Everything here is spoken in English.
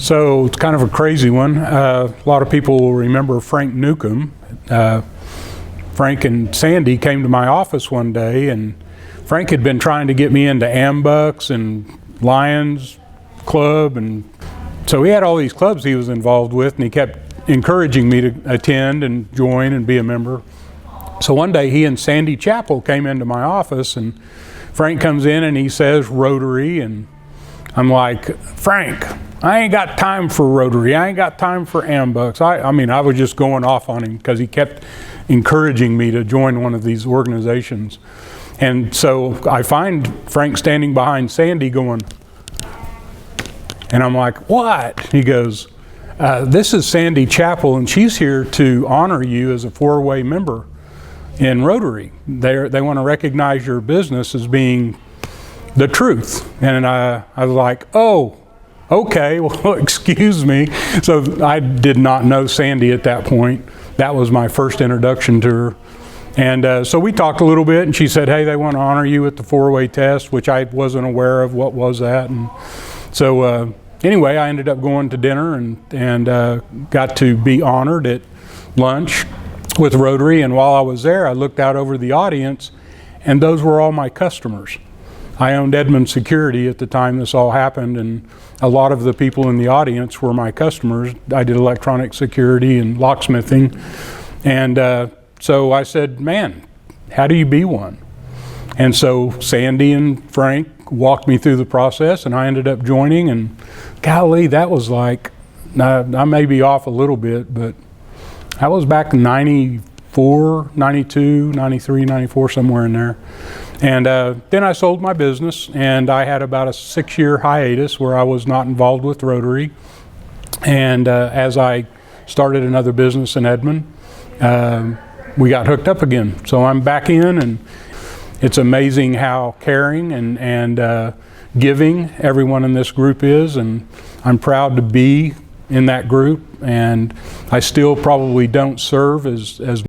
So it's kind of a crazy one. A lot of people will remember Frank Newcomb. Frank and Sandy came to my office one day, and Frank had been trying to get me into Ambucks and Lions Club, and so he had all these clubs he was involved with, and he kept encouraging me to attend and join and be a member. So one day he and Sandy Chappell came into my office, and Frank comes in and he says Rotary, and I'm like, Frank, I ain't got time for Rotary. I ain't got time for Ambucks. I mean, I was just going off on him because he kept encouraging me to join one of these organizations. And so I find Frank standing behind Sandy going, and I'm like, what? He goes, this is Sandy Chappell, and she's here to honor you as a four-way member in Rotary. They want to recognize your business as being the truth. And I was like, oh, okay, well, excuse me. So I did not know Sandy at that point. That was my first introduction to her. And so we talked a little bit, and she said, hey, they want to honor you at the four-way test, which I wasn't aware of. What was that? And so anyway, I ended up going to dinner and got to be honored at lunch with Rotary. And while I was there, I looked out over the audience, and those were all my customers. I owned Edmund Security at the time this all happened, and a lot of the people in the audience were my customers. I did electronic security and locksmithing. And so I said, man, how do you be one? And so Sandy and Frank walked me through the process, and I ended up joining. And golly, that was like, I may be off a little bit, but that was back in 94, 92, 93, 94, somewhere in there. And then I sold my business, and I had about a 6-year hiatus where I was not involved with Rotary. And as I started another business in Edmond, we got hooked up again. So I'm back in, and it's amazing how caring and giving everyone in this group is, and I'm proud to be in that group. And I still probably don't serve as